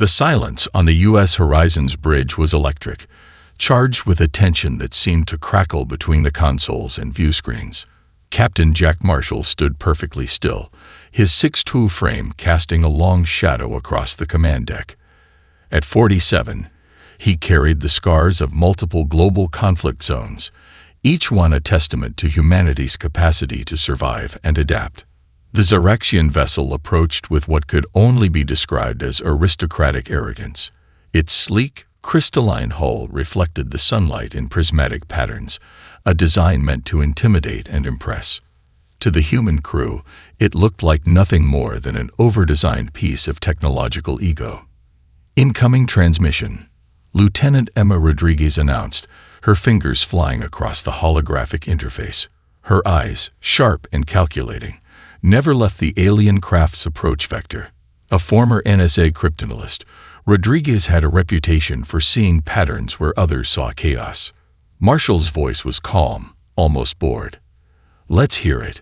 The silence on the U.S. Horizons Bridge was electric, charged with a tension that seemed to crackle between the consoles and view screens. Captain Jack Marshall stood perfectly still, his 6'2" frame casting a long shadow across the command deck. At 47, he carried the scars of multiple global conflict zones, each one a testament to humanity's capacity to survive and adapt. The Xeraxian vessel approached with what could only be described as aristocratic arrogance. Its sleek, crystalline hull reflected the sunlight in prismatic patterns, a design meant to intimidate and impress. To the human crew, it looked like nothing more than an over-designed piece of technological ego. Incoming transmission, Lieutenant Emma Rodriguez announced, her fingers flying across the holographic interface. Her eyes, sharp and calculating, never left the alien craft's approach vector. A former NSA cryptanalyst, Rodriguez had a reputation for seeing patterns where others saw chaos. Marshall's voice was calm, almost bored. "Let's hear it."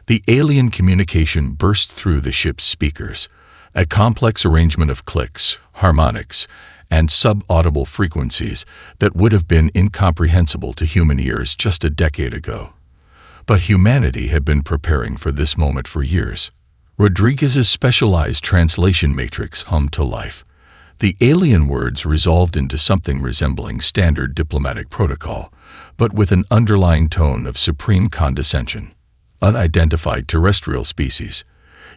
The alien communication burst through the ship's speakers, a complex arrangement of clicks, harmonics, and sub-audible frequencies that would have been incomprehensible to human ears just a decade ago. But humanity had been preparing for this moment for years. Rodriguez's specialized translation matrix hummed to life. The alien words resolved into something resembling standard diplomatic protocol, but with an underlying tone of supreme condescension. Unidentified terrestrial species,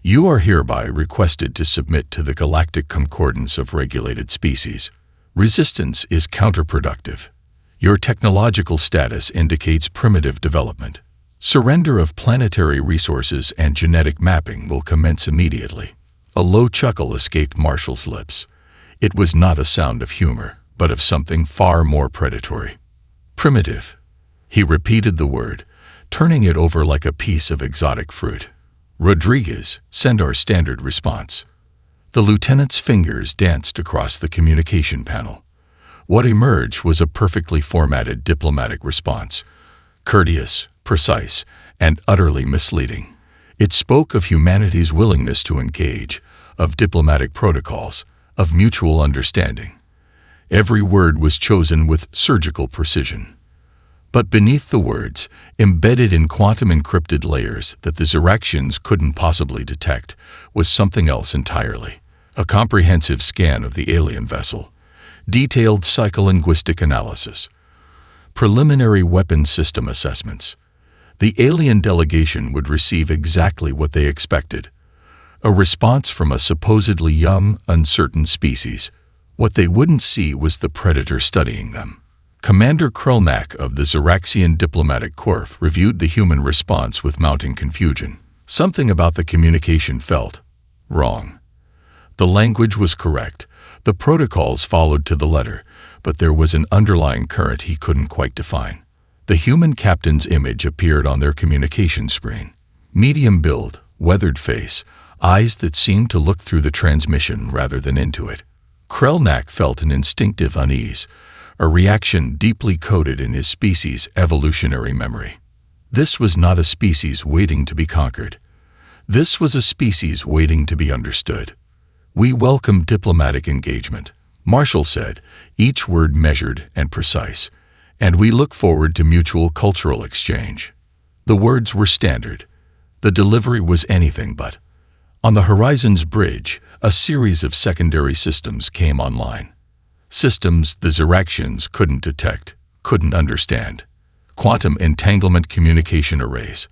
you are hereby requested to submit to the Galactic Concordance of Regulated Species. Resistance is counterproductive. Your technological status indicates primitive development. Surrender of planetary resources and genetic mapping will commence immediately. A low chuckle escaped Marshall's lips. It was not a sound of humor, but of something far more predatory. Primitive. He repeated the word, turning it over like a piece of exotic fruit. Rodriguez, send our standard response. The lieutenant's fingers danced across the communication panel. What emerged was a perfectly formatted diplomatic response, courteous, precise, and utterly misleading. It spoke of humanity's willingness to engage, of diplomatic protocols, of mutual understanding. Every word was chosen with surgical precision. But beneath the words, embedded in quantum-encrypted layers that the Xeraxians couldn't possibly detect, was something else entirely. A comprehensive scan of the alien vessel, detailed psycholinguistic analysis, preliminary weapon system assessments. The alien delegation would receive exactly what they expected. A response from a supposedly young, uncertain species. What they wouldn't see was the predator studying them. Commander Krelnak of the Xeraxian Diplomatic Corps reviewed the human response with mounting confusion. Something about the communication felt wrong. The language was correct, the protocols followed to the letter, but there was an underlying current he couldn't quite define. The human captain's image appeared on their communication screen. Medium build, weathered face, eyes that seemed to look through the transmission rather than into it. Krelnak felt an instinctive unease, a reaction deeply coded in his species' evolutionary memory. This was not a species waiting to be conquered. This was a species waiting to be understood. "We welcome diplomatic engagement," Marshall said, each word measured and precise, "and we look forward to mutual cultural exchange." The words were standard. The delivery was anything but. On the Horizons Bridge, a series of secondary systems came online. Systems the Xeraxians couldn't detect, couldn't understand. Quantum entanglement communication arrays,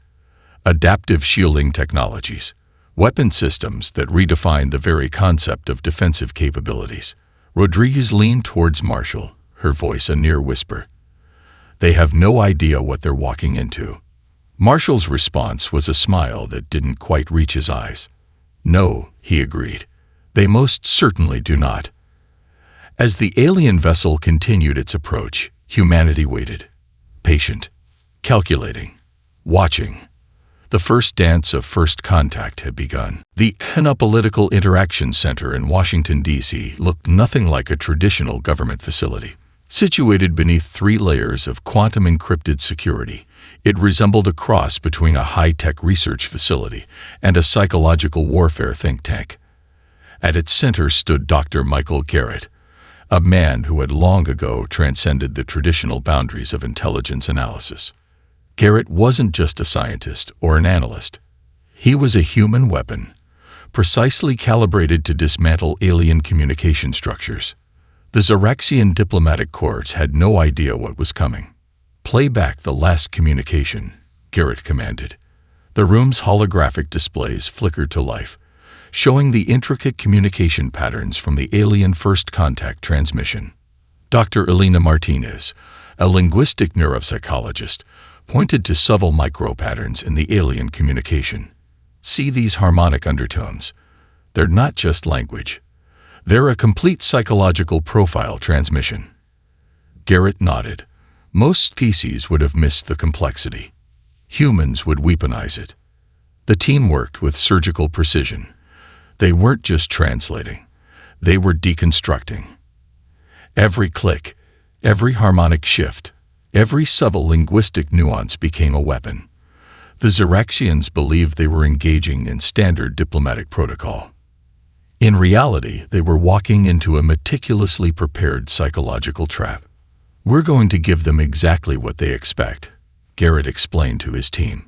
adaptive shielding technologies, weapon systems that redefined the very concept of defensive capabilities. Rodriguez leaned towards Marshall, her voice a near whisper. "They have no idea what they're walking into." Marshall's response was a smile that didn't quite reach his eyes. "No," he agreed. "They most certainly do not." As the alien vessel continued its approach, humanity waited. Patient. Calculating. Watching. The first dance of first contact had begun. The Political Interaction Center in Washington, D.C. looked nothing like a traditional government facility. Situated beneath 3 layers of quantum-encrypted security, it resembled a cross between a high-tech research facility and a psychological warfare think tank. At its center stood Dr. Michael Garrett, a man who had long ago transcended the traditional boundaries of intelligence analysis. Garrett wasn't just a scientist or an analyst. He was a human weapon, precisely calibrated to dismantle alien communication structures. The Xeraxian diplomatic corps had no idea what was coming. "Play back the last communication," Garrett commanded. The room's holographic displays flickered to life, showing the intricate communication patterns from the alien first contact transmission. Dr. Elena Martinez, a linguistic neuropsychologist, pointed to subtle micro-patterns in the alien communication. "See these harmonic undertones? They're not just language. They're a complete psychological profile transmission." Garrett nodded. Most species would have missed the complexity. Humans would weaponize it. The team worked with surgical precision. They weren't just translating. They were deconstructing. Every click, every harmonic shift, every subtle linguistic nuance became a weapon. The Xeraxians believed they were engaging in standard diplomatic protocol. In reality, they were walking into a meticulously prepared psychological trap. "We're going to give them exactly what they expect," Garrett explained to his team.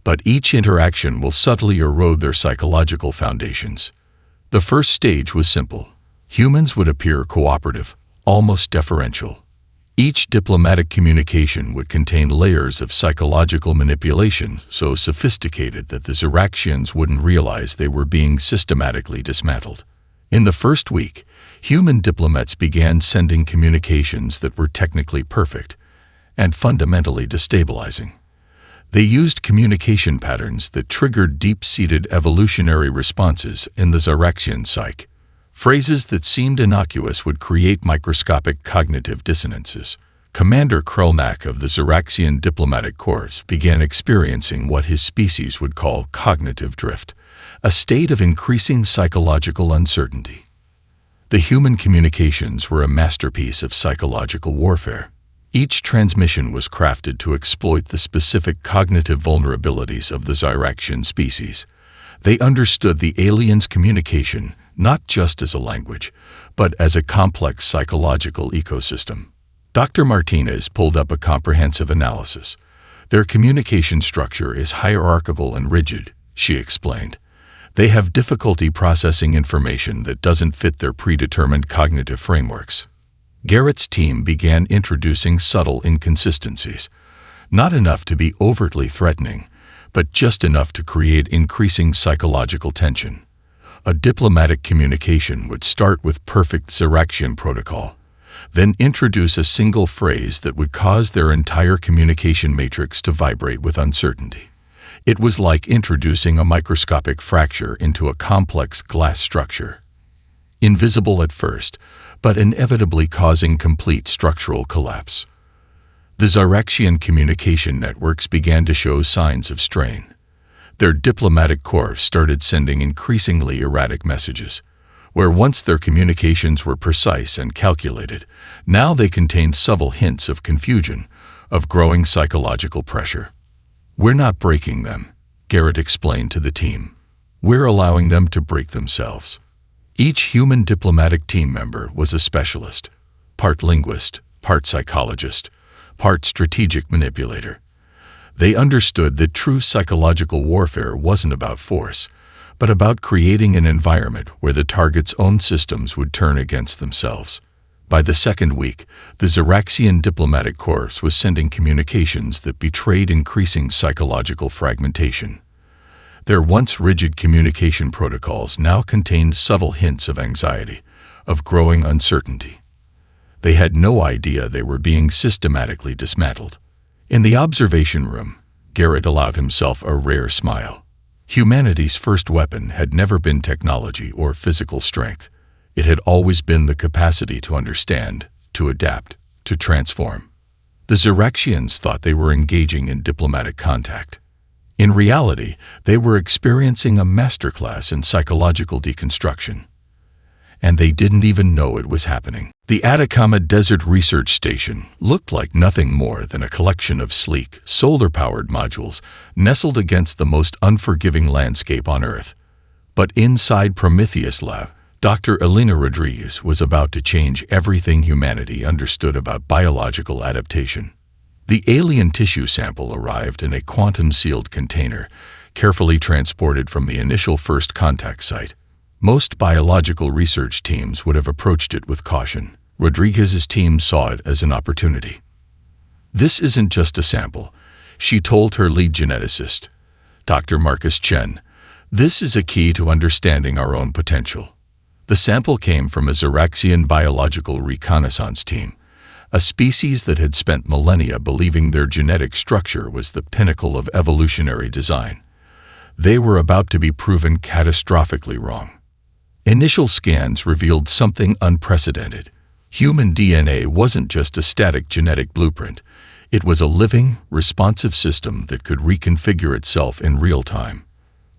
"But each interaction will subtly erode their psychological foundations." The first stage was simple. Humans would appear cooperative, almost deferential. Each diplomatic communication would contain layers of psychological manipulation so sophisticated that the Xeraxians wouldn't realize they were being systematically dismantled. In the first week, human diplomats began sending communications that were technically perfect and fundamentally destabilizing. They used communication patterns that triggered deep-seated evolutionary responses in the Xeraxian psyche. Phrases that seemed innocuous would create microscopic cognitive dissonances. Commander Krelnak of the Xeraxian diplomatic corps began experiencing what his species would call cognitive drift, a state of increasing psychological uncertainty. The human communications were a masterpiece of psychological warfare. Each transmission was crafted to exploit the specific cognitive vulnerabilities of the Xeraxian species. They understood the aliens' communication not just as a language, but as a complex psychological ecosystem. Dr. Martinez pulled up a comprehensive analysis. "Their communication structure is hierarchical and rigid," she explained. "They have difficulty processing information that doesn't fit their predetermined cognitive frameworks." Garrett's team began introducing subtle inconsistencies, not enough to be overtly threatening, but just enough to create increasing psychological tension. A diplomatic communication would start with perfect Xeraxian protocol, then introduce a single phrase that would cause their entire communication matrix to vibrate with uncertainty. It was like introducing a microscopic fracture into a complex glass structure. Invisible at first, but inevitably causing complete structural collapse. The Xeraxian communication networks began to show signs of strain. Their diplomatic corps started sending increasingly erratic messages, where once their communications were precise and calculated, now they contained subtle hints of confusion, of growing psychological pressure. "We're not breaking them," Garrett explained to the team. "We're allowing them to break themselves." Each human diplomatic team member was a specialist, part linguist, part psychologist, part strategic manipulator. They understood that true psychological warfare wasn't about force, but about creating an environment where the target's own systems would turn against themselves. By the second week, the Xeraxian diplomatic corps was sending communications that betrayed increasing psychological fragmentation. Their once rigid communication protocols now contained subtle hints of anxiety, of growing uncertainty. They had no idea they were being systematically dismantled. In the observation room, Garrett allowed himself a rare smile. Humanity's first weapon had never been technology or physical strength. It had always been the capacity to understand, to adapt, to transform. The Xeraxians thought they were engaging in diplomatic contact. In reality, they were experiencing a masterclass in psychological deconstruction. And they didn't even know it was happening. The Atacama Desert Research Station looked like nothing more than a collection of sleek, solar-powered modules nestled against the most unforgiving landscape on Earth. But inside Prometheus Lab, Dr. Elena Rodriguez was about to change everything humanity understood about biological adaptation. The alien tissue sample arrived in a quantum-sealed container, carefully transported from the initial first contact site. Most biological research teams would have approached it with caution. Rodriguez's team saw it as an opportunity. "This isn't just a sample," she told her lead geneticist, Dr. Marcus Chen. "This is a key to understanding our own potential." The sample came from a Xeraxian biological reconnaissance team, a species that had spent millennia believing their genetic structure was the pinnacle of evolutionary design. They were about to be proven catastrophically wrong. Initial scans revealed something unprecedented. Human DNA wasn't just a static genetic blueprint. It was a living, responsive system that could reconfigure itself in real time.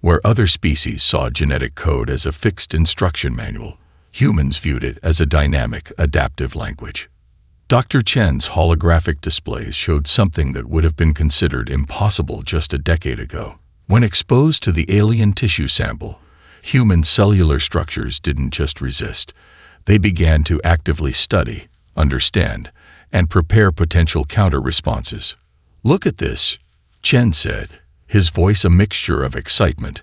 Where other species saw genetic code as a fixed instruction manual, humans viewed it as a dynamic, adaptive language. Dr. Chen's holographic displays showed something that would have been considered impossible just a decade ago. When exposed to the alien tissue sample, human cellular structures didn't just resist. They began to actively study, understand, and prepare potential counter-responses. "Look at this," Chen said, his voice a mixture of excitement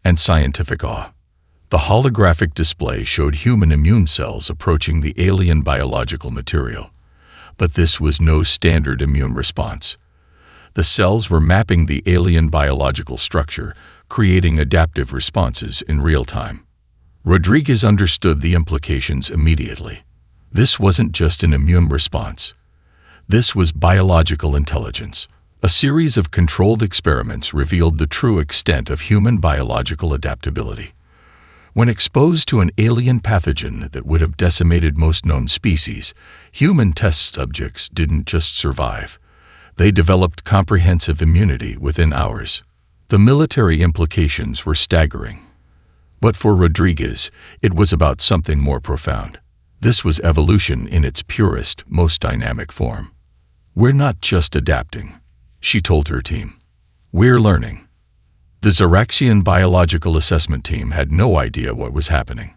and scientific awe. The holographic display showed human immune cells approaching the alien biological material. But this was no standard immune response. The cells were mapping the alien biological structure, creating adaptive responses in real time. Rodriguez understood the implications immediately. This wasn't just an immune response. This was biological intelligence. A series of controlled experiments revealed the true extent of human biological adaptability. When exposed to an alien pathogen that would have decimated most known species, human test subjects didn't just survive. They developed comprehensive immunity within hours. The military implications were staggering. But for Rodriguez, it was about something more profound. This was evolution in its purest, most dynamic form. "We're not just adapting," she told her team. "We're learning." The Xeraxian biological assessment team had no idea what was happening.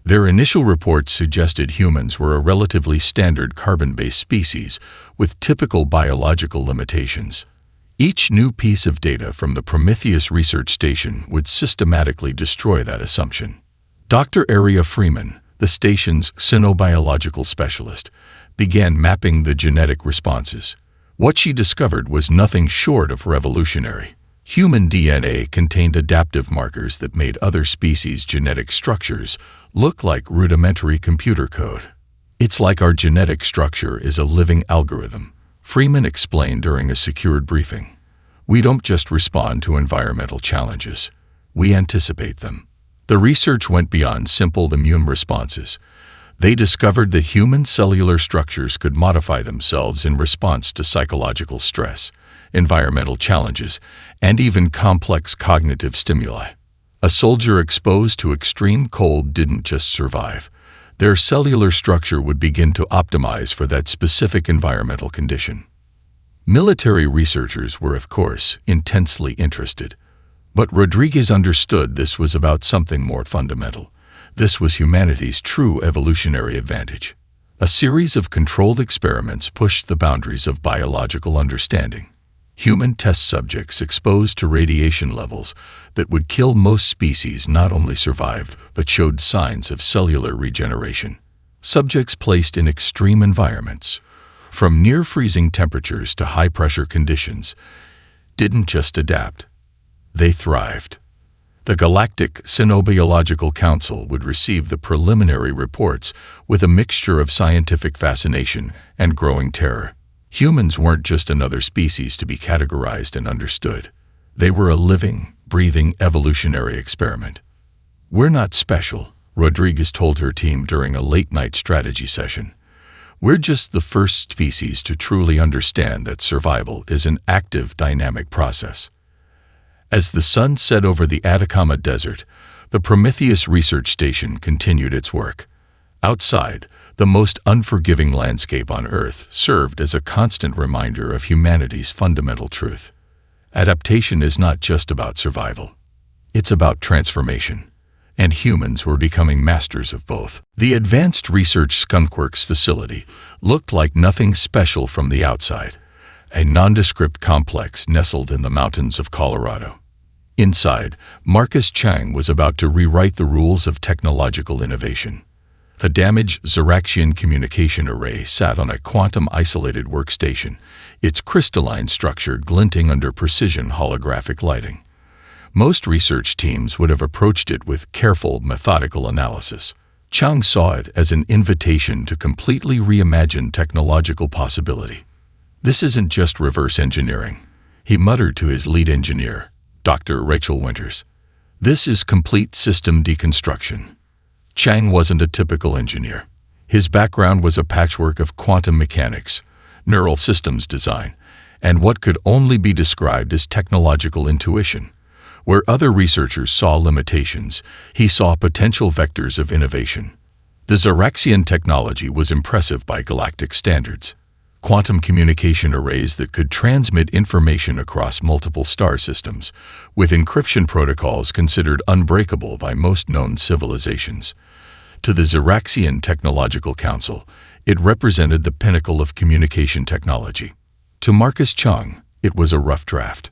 Their initial reports suggested humans were a relatively standard carbon-based species with typical biological limitations. Each new piece of data from the Prometheus research station would systematically destroy that assumption. Dr. Aria Freeman, the station's xenobiological specialist, began mapping the genetic responses. What she discovered was nothing short of revolutionary. Human DNA contained adaptive markers that made other species' genetic structures look like rudimentary computer code. "It's like our genetic structure is a living algorithm," Freeman explained during a secured briefing. "We don't just respond to environmental challenges. We anticipate them." The research went beyond simple immune responses. They discovered that human cellular structures could modify themselves in response to psychological stress, environmental challenges, and even complex cognitive stimuli. A soldier exposed to extreme cold didn't just survive. Their cellular structure would begin to optimize for that specific environmental condition. Military researchers were, of course, intensely interested. But Rodriguez understood this was about something more fundamental. This was humanity's true evolutionary advantage. A series of controlled experiments pushed the boundaries of biological understanding. Human test subjects exposed to radiation levels that would kill most species not only survived but showed signs of cellular regeneration. Subjects placed in extreme environments, from near-freezing temperatures to high-pressure conditions, didn't just adapt. They thrived. The Galactic Xenobiological Council would receive the preliminary reports with a mixture of scientific fascination and growing terror. Humans weren't just another species to be categorized and understood. They were a living, breathing evolutionary experiment. "We're not special," Rodriguez told her team during a late-night strategy session. "We're just the first species to truly understand that survival is an active, dynamic process." As the sun set over the Atacama Desert, the Prometheus research station continued its work. Outside, the most unforgiving landscape on Earth served as a constant reminder of humanity's fundamental truth. Adaptation is not just about survival. It's about transformation. and humans were becoming masters of both. The Advanced Research Skunkworks facility looked like nothing special from the outside, a nondescript complex nestled in the mountains of Colorado. Inside, Marcus Chang was about to rewrite the rules of technological innovation. A damaged Xeraxian communication array sat on a quantum-isolated workstation, its crystalline structure glinting under precision holographic lighting. Most research teams would have approached it with careful, methodical analysis. Chang saw it as an invitation to completely reimagine technological possibility. "This isn't just reverse engineering," he muttered to his lead engineer, Dr. Rachel Winters. "This is complete system deconstruction." Chang wasn't a typical engineer. His background was a patchwork of quantum mechanics, neural systems design, and what could only be described as technological intuition. Where other researchers saw limitations, he saw potential vectors of innovation. The Xeraxian technology was impressive by galactic standards. Quantum communication arrays that could transmit information across multiple star systems, with encryption protocols considered unbreakable by most known civilizations. To the Xeraxian Technological Council, it represented the pinnacle of communication technology. To Marcus Chang, it was a rough draft.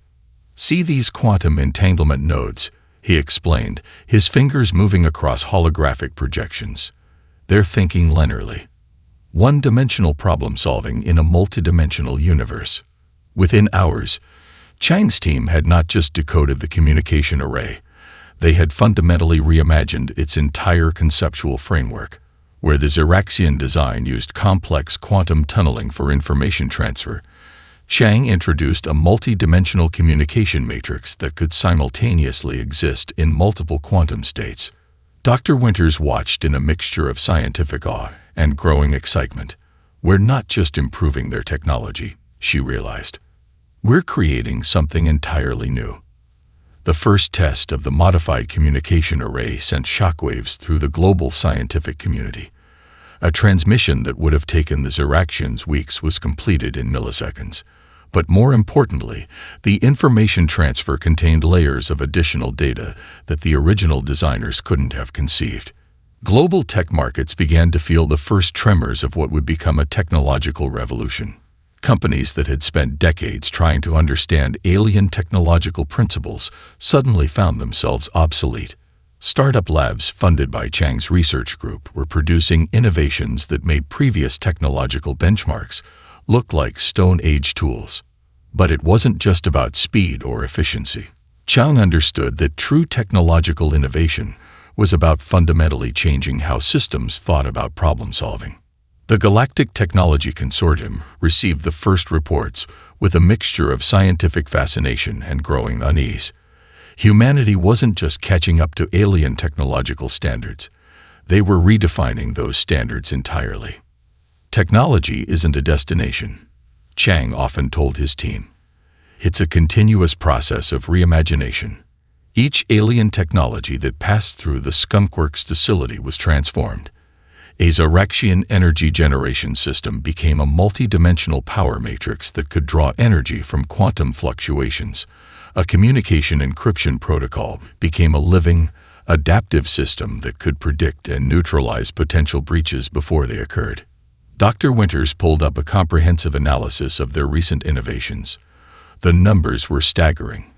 "See these quantum entanglement nodes," he explained, his fingers moving across holographic projections. "They're thinking linearly. One-dimensional problem-solving in a multidimensional universe." Within hours, Chang's team had not just decoded the communication array, they had fundamentally reimagined its entire conceptual framework. Where the Xeraxian design used complex quantum tunneling for information transfer, Chang introduced a multi-dimensional communication matrix that could simultaneously exist in multiple quantum states. Dr. Winters watched in a mixture of scientific awe and growing excitement. "We're not just improving their technology," she realized. "We're creating something entirely new." The first test of the modified communication array sent shockwaves through the global scientific community. A transmission that would have taken the Xeraxians weeks was completed in milliseconds. But more importantly, the information transfer contained layers of additional data that the original designers couldn't have conceived. Global tech markets began to feel the first tremors of what would become a technological revolution. Companies that had spent decades trying to understand alien technological principles suddenly found themselves obsolete. Startup labs funded by Chang's research group were producing innovations that made previous technological benchmarks look like Stone Age tools. But it wasn't just about speed or efficiency. Chang understood that true technological innovation was about fundamentally changing how systems thought about problem solving. The Galactic Technology Consortium received the first reports with a mixture of scientific fascination and growing unease. Humanity wasn't just catching up to alien technological standards. They were redefining those standards entirely. "Technology isn't a destination," Chang often told his team. "It's a continuous process of reimagination." Each alien technology that passed through the Skunkworks facility was transformed. A Xeraxian energy generation system became a multi-dimensional power matrix that could draw energy from quantum fluctuations. A communication encryption protocol became a living, adaptive system that could predict and neutralize potential breaches before they occurred. Dr. Winters pulled up a comprehensive analysis of their recent innovations. The numbers were staggering.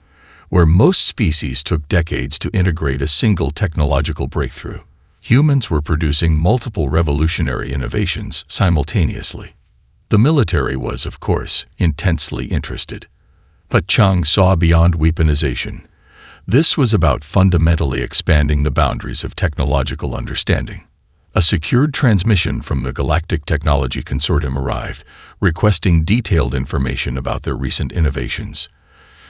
Where most species took decades to integrate a single technological breakthrough, humans were producing multiple revolutionary innovations simultaneously. The military was, of course, intensely interested. But Chang saw beyond weaponization. This was about fundamentally expanding the boundaries of technological understanding. A secured transmission from the Galactic Technology Consortium arrived, requesting detailed information about their recent innovations.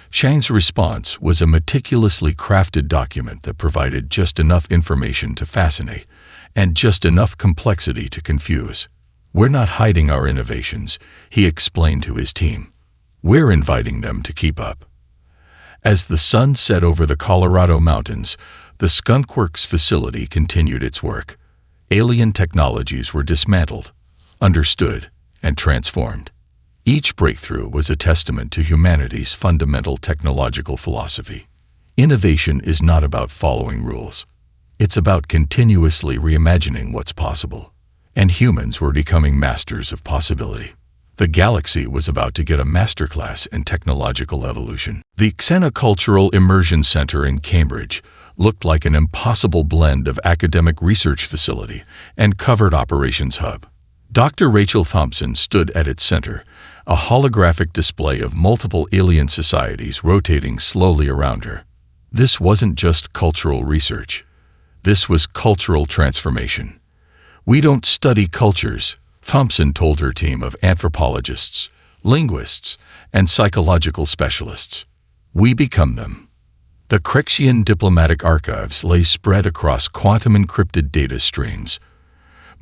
Chang's response was a meticulously crafted document that provided just enough information to fascinate and just enough complexity to confuse. "We're not hiding our innovations," he explained to his team. "We're inviting them to keep up." As the sun set over the Colorado mountains, the Skunkworks facility continued its work. Alien technologies were dismantled, understood, and transformed. Each breakthrough was a testament to humanity's fundamental technological philosophy. Innovation is not about following rules. It's about continuously reimagining what's possible. And humans were becoming masters of possibility. The galaxy was about to get a masterclass in technological evolution. The Xenocultural Immersion Center in Cambridge looked like an impossible blend of academic research facility and covert operations hub. Dr. Rachel Thompson stood at its center, a holographic display of multiple alien societies rotating slowly around her. This wasn't just cultural research. This was cultural transformation. "We don't study cultures," Thompson told her team of anthropologists, linguists, and psychological specialists. "We become them." The Crexian diplomatic archives lay spread across quantum-encrypted data streams.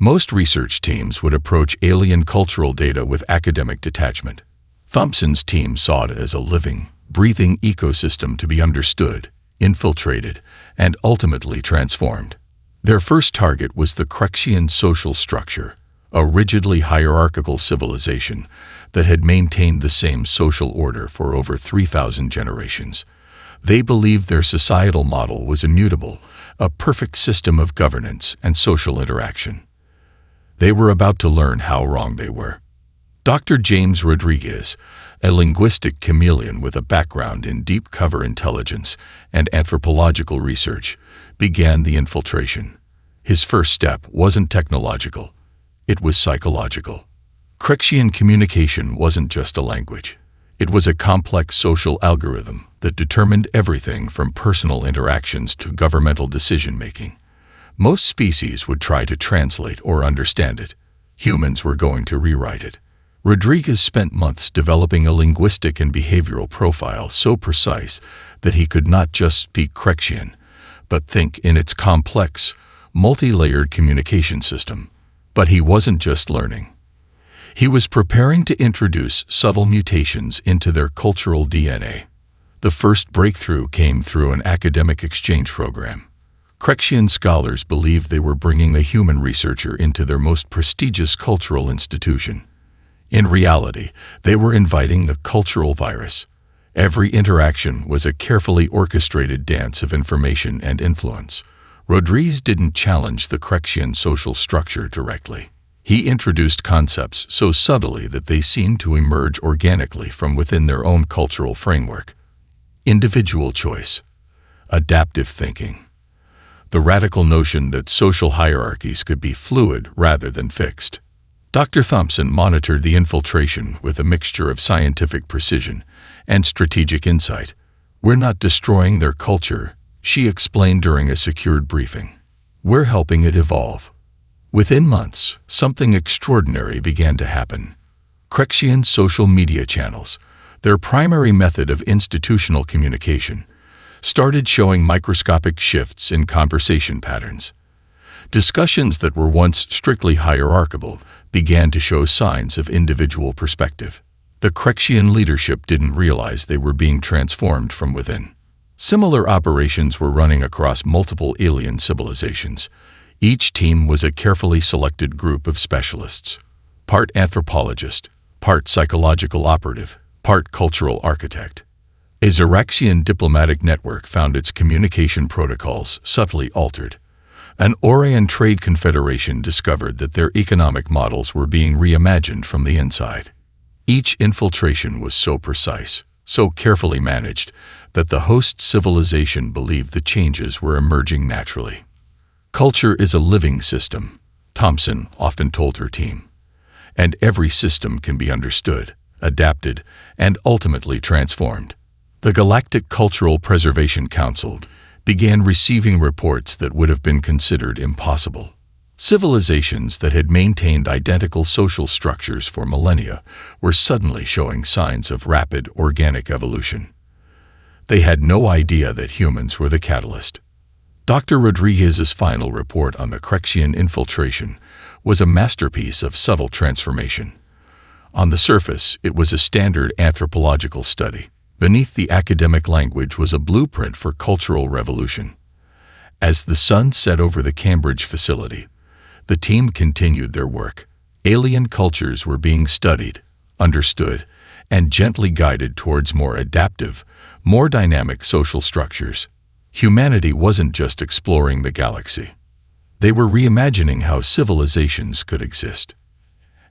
Most research teams would approach alien cultural data with academic detachment. Thompson's team saw it as a living, breathing ecosystem to be understood, infiltrated, and ultimately transformed. Their first target was the Crexian social structure, a rigidly hierarchical civilization that had maintained the same social order for over 3,000 generations. They believed their societal model was immutable, a perfect system of governance and social interaction. They were about to learn how wrong they were. Dr. James Rodriguez, a linguistic chameleon with a background in deep cover intelligence and anthropological research, began the infiltration. His first step wasn't technological. It was psychological. Crexian communication wasn't just a language. It was a complex social algorithm that determined everything from personal interactions to governmental decision-making. Most species would try to translate or understand it. Humans were going to rewrite it. Rodriguez spent months developing a linguistic and behavioral profile so precise that he could not just speak Crexian, but think in its complex, multi-layered communication system. But he wasn't just learning. He was preparing to introduce subtle mutations into their cultural DNA. The first breakthrough came through an academic exchange program. Crexian scholars believed they were bringing a human researcher into their most prestigious cultural institution. In reality, they were inviting the cultural virus. Every interaction was a carefully orchestrated dance of information and influence. Rodriguez didn't challenge the Crexian social structure directly. He introduced concepts so subtly that they seemed to emerge organically from within their own cultural framework. Individual choice, adaptive thinking, the radical notion that social hierarchies could be fluid rather than fixed. Dr. Thompson monitored the infiltration with a mixture of scientific precision and strategic insight. "We're not destroying their culture," she explained during a secured briefing. "We're helping it evolve." Within months, something extraordinary began to happen. Crexian social media channels, their primary method of institutional communication, started showing microscopic shifts in conversation patterns. Discussions that were once strictly hierarchical began to show signs of individual perspective. The Crexian leadership didn't realize they were being transformed from within. Similar operations were running across multiple alien civilizations. Each team was a carefully selected group of specialists, part anthropologist, part psychological operative, part cultural architect. A Xeraxian diplomatic network found its communication protocols subtly altered. An Orion trade confederation discovered that their economic models were being reimagined from the inside. Each infiltration was so precise, so carefully managed, that the host civilization believed the changes were emerging naturally. "Culture is a living system," Thompson often told her team. "And every system can be understood, adapted, and ultimately transformed." The Galactic Cultural Preservation Council began receiving reports that would have been considered impossible. Civilizations that had maintained identical social structures for millennia were suddenly showing signs of rapid organic evolution. They had no idea that humans were the catalyst. Dr. Rodriguez's final report on the Crexian infiltration was a masterpiece of subtle transformation. On the surface, it was a standard anthropological study. Beneath the academic language was a blueprint for cultural revolution. As the sun set over the Cambridge facility, the team continued their work. Alien cultures were being studied, understood, and gently guided towards more adaptive, more dynamic social structures. Humanity wasn't just exploring the galaxy. They were reimagining how civilizations could exist.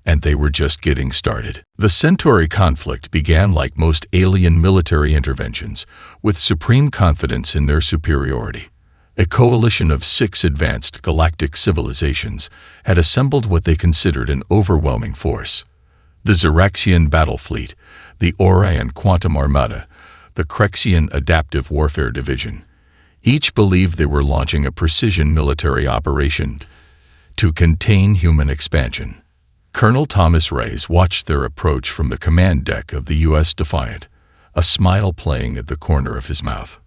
And they were just getting started. The Centauri conflict began like most alien military interventions, with supreme confidence in their superiority. A coalition of 6 advanced galactic civilizations had assembled what they considered an overwhelming force. The Xeraxian battle fleet, the Orion Quantum Armada, the Crexian Adaptive Warfare Division. Each believed they were launching a precision military operation to contain human expansion. Colonel Thomas Reyes watched their approach from the command deck of the U.S. Defiant, a smile playing at the corner of his mouth.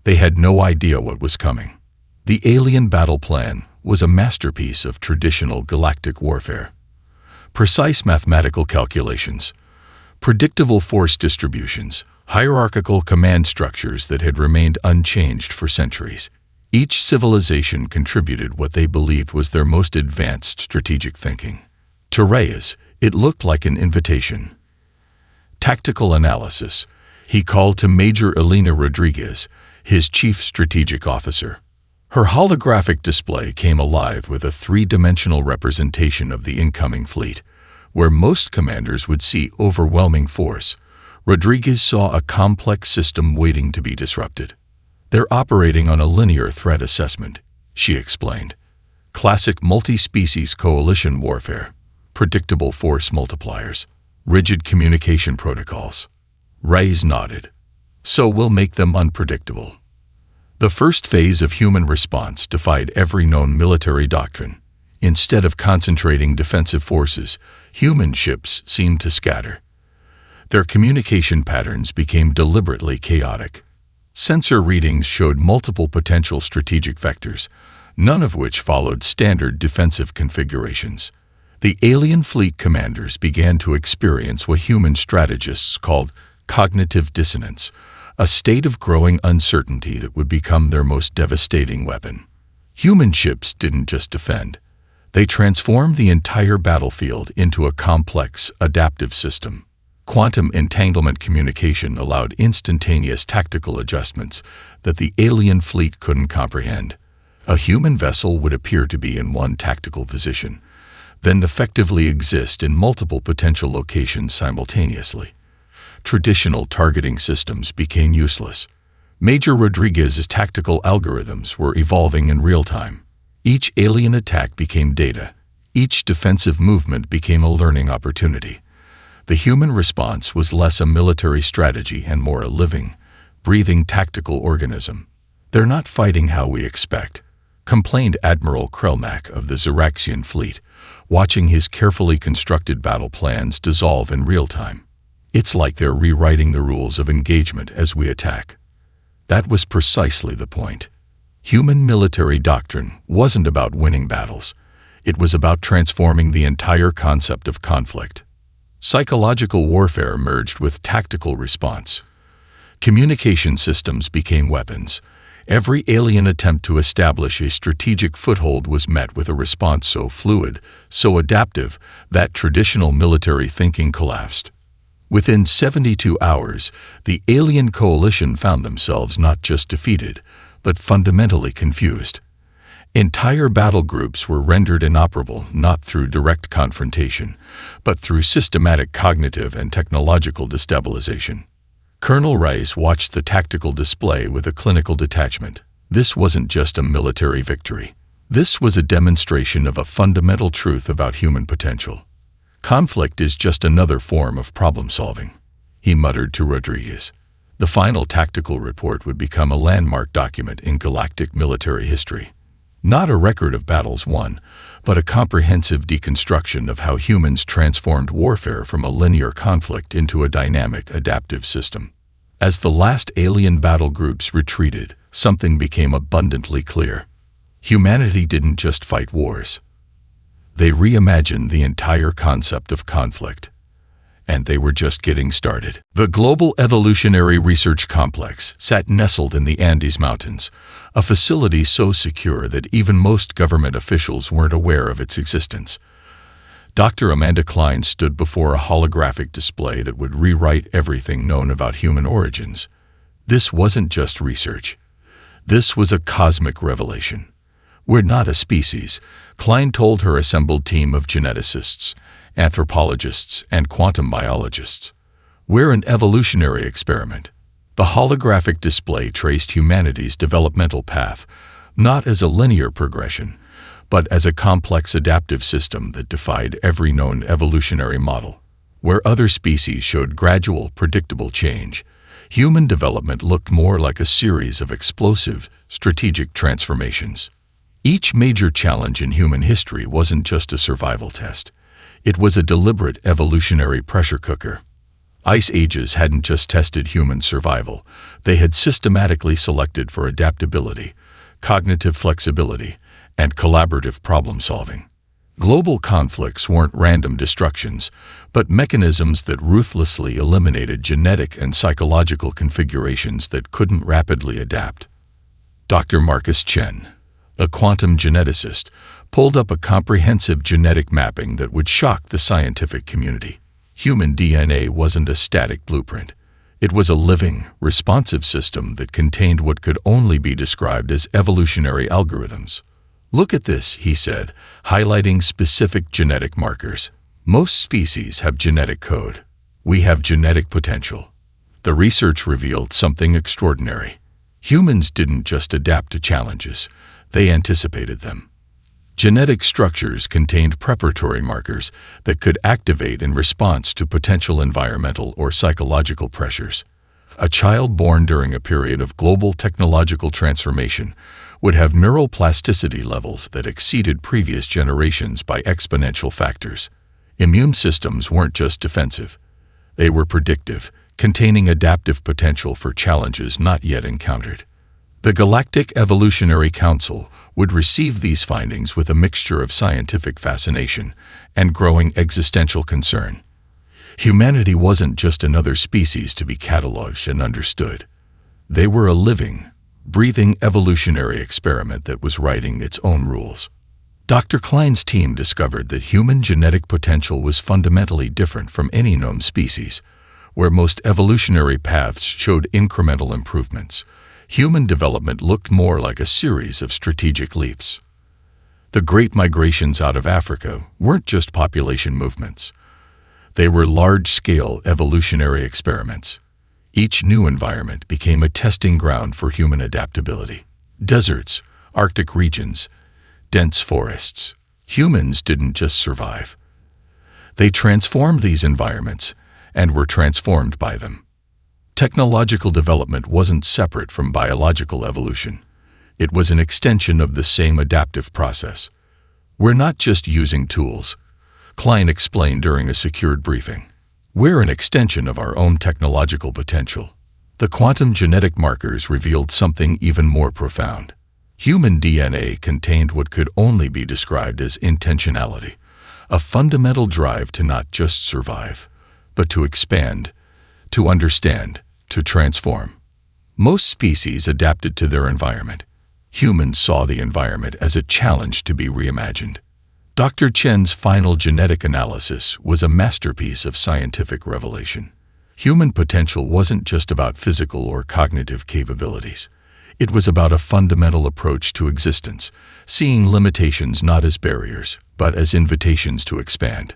They had no idea what was coming. The alien battle plan was a masterpiece of traditional galactic warfare. Precise mathematical calculations, predictable force distributions, hierarchical command structures that had remained unchanged for centuries. Each civilization contributed what they believed was their most advanced strategic thinking. To Reyes, it looked like an invitation. Tactical analysis, he called to Major Elena Rodriguez, his chief strategic officer. Her holographic display came alive with a 3-dimensional representation of the incoming fleet. Where most commanders would see overwhelming force, Rodriguez saw a complex system waiting to be disrupted. They're operating on a linear threat assessment, she explained. Classic multi-species coalition warfare, predictable force multipliers, rigid communication protocols. Reyes nodded. So we'll make them unpredictable. The first phase of human response defied every known military doctrine. Instead of concentrating defensive forces, human ships seemed to scatter. Their communication patterns became deliberately chaotic. Sensor readings showed multiple potential strategic vectors, none of which followed standard defensive configurations. The alien fleet commanders began to experience what human strategists called cognitive dissonance, a state of growing uncertainty that would become their most devastating weapon. Human ships didn't just defend. They transformed the entire battlefield into a complex, adaptive system. Quantum entanglement communication allowed instantaneous tactical adjustments that the alien fleet couldn't comprehend. A human vessel would appear to be in one tactical position, then effectively exist in multiple potential locations simultaneously. Traditional targeting systems became useless. Major Rodriguez's tactical algorithms were evolving in real time. Each alien attack became data. Each defensive movement became a learning opportunity. The human response was less a military strategy and more a living, breathing tactical organism. "They're not fighting how we expect," complained Admiral Krelnak of the Xeraxian fleet, watching his carefully constructed battle plans dissolve in real time. "It's like they're rewriting the rules of engagement as we attack." That was precisely the point. Human military doctrine wasn't about winning battles. It was about transforming the entire concept of conflict. Psychological warfare merged with tactical response. Communication systems became weapons. Every alien attempt to establish a strategic foothold was met with a response so fluid, so adaptive, that traditional military thinking collapsed. Within 72 hours, the alien coalition found themselves not just defeated, but fundamentally confused. Entire battle groups were rendered inoperable not through direct confrontation, but through systematic cognitive and technological destabilization. Colonel Reyes watched the tactical display with a clinical detachment. This wasn't just a military victory. This was a demonstration of a fundamental truth about human potential. Conflict is just another form of problem-solving, he muttered to Rodriguez. The final tactical report would become a landmark document in galactic military history. Not a record of battles won, but a comprehensive deconstruction of how humans transformed warfare from a linear conflict into a dynamic, adaptive system. As the last alien battle groups retreated, something became abundantly clear. Humanity didn't just fight wars. They reimagined the entire concept of conflict. And they were just getting started. The Global Evolutionary Research Complex sat nestled in the Andes Mountains, a facility so secure that even most government officials weren't aware of its existence. Dr. Amanda Klein stood before a holographic display that would rewrite everything known about human origins. This wasn't just research. This was a cosmic revelation. "We're not a species," Klein told her assembled team of geneticists, anthropologists, and quantum biologists. "We're an evolutionary experiment." The holographic display traced humanity's developmental path, not as a linear progression, but as a complex adaptive system that defied every known evolutionary model. Where other species showed gradual, predictable change, human development looked more like a series of explosive, strategic transformations. Each major challenge in human history wasn't just a survival test. It was a deliberate evolutionary pressure cooker. Ice ages hadn't just tested human survival. They had systematically selected for adaptability, cognitive flexibility, and collaborative problem-solving. Global conflicts weren't random destructions, but mechanisms that ruthlessly eliminated genetic and psychological configurations that couldn't rapidly adapt. Dr. Marcus Chen, a quantum geneticist, pulled up a comprehensive genetic mapping that would shock the scientific community. Human DNA wasn't a static blueprint. It was a living, responsive system that contained what could only be described as evolutionary algorithms. "Look at this," he said, highlighting specific genetic markers. "Most species have genetic code. We have genetic potential." The research revealed something extraordinary. Humans didn't just adapt to challenges, they anticipated them. Genetic structures contained preparatory markers that could activate in response to potential environmental or psychological pressures. A child born during a period of global technological transformation would have neural plasticity levels that exceeded previous generations by exponential factors. Immune systems weren't just defensive. They were predictive, containing adaptive potential for challenges not yet encountered. The Galactic Evolutionary Council would receive these findings with a mixture of scientific fascination and growing existential concern. Humanity wasn't just another species to be cataloged and understood. They were a living, breathing evolutionary experiment that was writing its own rules. Dr. Klein's team discovered that human genetic potential was fundamentally different from any known species. Where most evolutionary paths showed incremental improvements, human development looked more like a series of strategic leaps. The great migrations out of Africa weren't just population movements. They were large-scale evolutionary experiments. Each new environment became a testing ground for human adaptability. Deserts, Arctic regions, dense forests. Humans didn't just survive. They transformed these environments and were transformed by them. Technological development wasn't separate from biological evolution. It was an extension of the same adaptive process. "We're not just using tools," Klein explained during a secured briefing. "We're an extension of our own technological potential." The quantum genetic markers revealed something even more profound. Human DNA contained what could only be described as intentionality, a fundamental drive to not just survive, but to expand, to understand, to transform. Most species adapted to their environment. Humans saw the environment as a challenge to be reimagined. Dr. Chen's final genetic analysis was a masterpiece of scientific revelation. Human potential wasn't just about physical or cognitive capabilities. It was about a fundamental approach to existence, seeing limitations not as barriers, but as invitations to expand.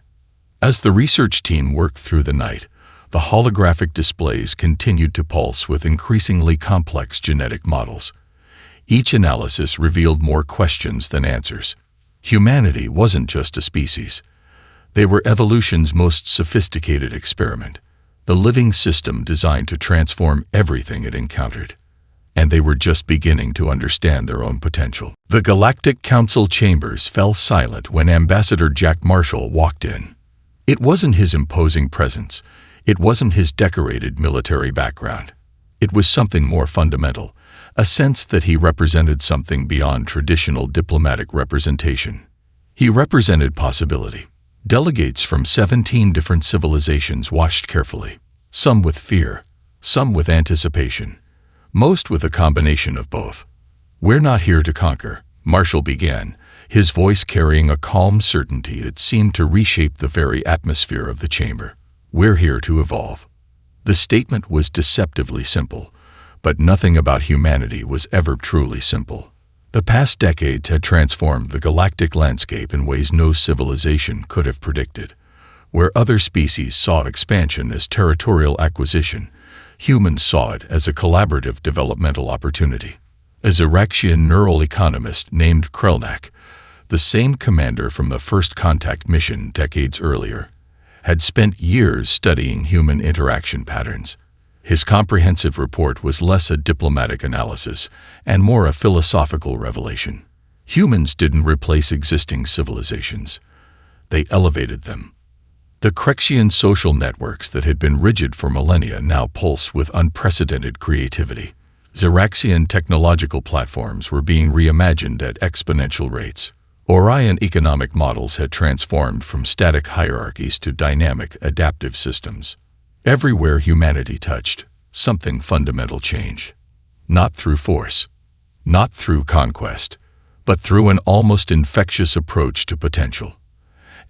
As the research team worked through the night, the holographic displays continued to pulse with increasingly complex genetic models. Each analysis revealed more questions than answers. Humanity wasn't just a species. They were evolution's most sophisticated experiment, the living system designed to transform everything it encountered. And they were just beginning to understand their own potential. The Galactic Council chambers fell silent when Ambassador Jack Marshall walked in. It wasn't his imposing presence. It wasn't his decorated military background. It was something more fundamental, a sense that he represented something beyond traditional diplomatic representation. He represented possibility. Delegates from 17 different civilizations watched carefully, some with fear, some with anticipation, most with a combination of both. "We're not here to conquer," Marshall began, his voice carrying a calm certainty that seemed to reshape the very atmosphere of the chamber. "We're here to evolve." The statement was deceptively simple, But nothing about humanity was ever truly simple. The past decades had transformed the galactic landscape in ways no civilization could have predicted. Where other species saw expansion as territorial acquisition, humans saw it as a collaborative developmental opportunity. A Xeraxian neural economist named Krelnak, the same commander from the First Contact mission decades earlier, had spent years studying human interaction patterns. His comprehensive report was less a diplomatic analysis and more a philosophical revelation. Humans didn't replace existing civilizations. They elevated them. The Krexian social networks that had been rigid for millennia now pulsed with unprecedented creativity. Xeraxian technological platforms were being reimagined at exponential rates. Orion economic models had transformed from static hierarchies to dynamic, adaptive systems. Everywhere humanity touched, something fundamental changed. Not through force, not through conquest, but through an almost infectious approach to potential.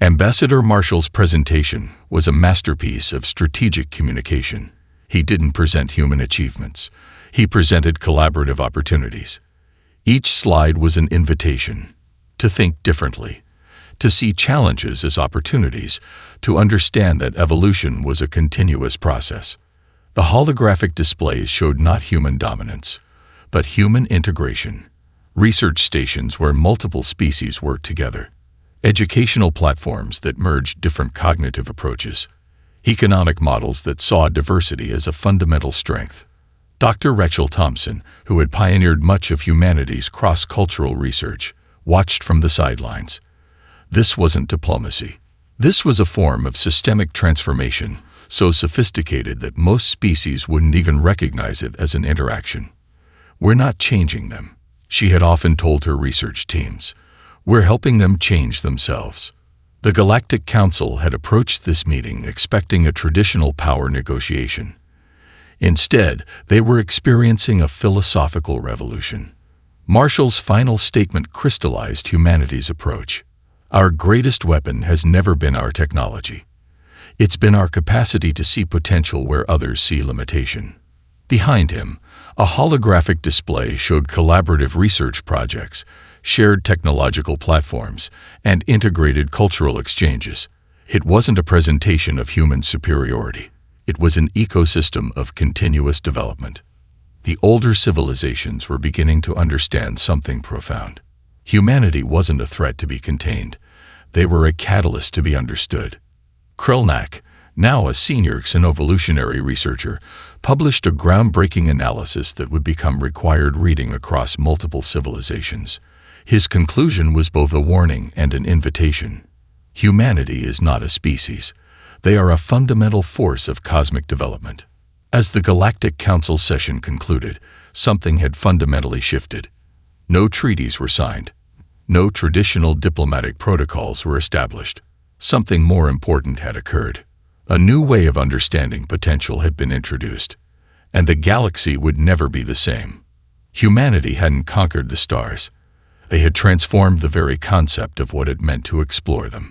Ambassador Marshall's presentation was a masterpiece of strategic communication. He didn't present human achievements. He presented collaborative opportunities. Each slide was an invitation to think differently, to see challenges as opportunities, to understand that evolution was a continuous process. The holographic displays showed not human dominance, but human integration. Research stations where multiple species worked together. Educational platforms that merged different cognitive approaches. Economic models that saw diversity as a fundamental strength. Dr. Rachel Thompson, who had pioneered much of humanity's cross-cultural research, watched from the sidelines. This wasn't diplomacy. This was a form of systemic transformation, so sophisticated that most species wouldn't even recognize it as an interaction. "We're not changing them," she had often told her research teams. "We're helping them change themselves." The Galactic Council had approached this meeting expecting a traditional power negotiation. Instead, they were experiencing a philosophical revolution. Marshall's final statement crystallized humanity's approach. Our greatest weapon has never been our technology. It's been our capacity to see potential where others see limitation. Behind him, a holographic display showed collaborative research projects, shared technological platforms, and integrated cultural exchanges. It wasn't a presentation of human superiority. It was an ecosystem of continuous development. The older civilizations were beginning to understand something profound. Humanity wasn't a threat to be contained. They were a catalyst to be understood. Krelnak, now a senior xenoevolutionary researcher, published a groundbreaking analysis that would become required reading across multiple civilizations. His conclusion was both a warning and an invitation. Humanity is not a species. They are a fundamental force of cosmic development. As the Galactic Council session concluded, something had fundamentally shifted. No treaties were signed. No traditional diplomatic protocols were established. Something more important had occurred. A new way of understanding potential had been introduced, and the galaxy would never be the same. Humanity hadn't conquered the stars. They had transformed the very concept of what it meant to explore them.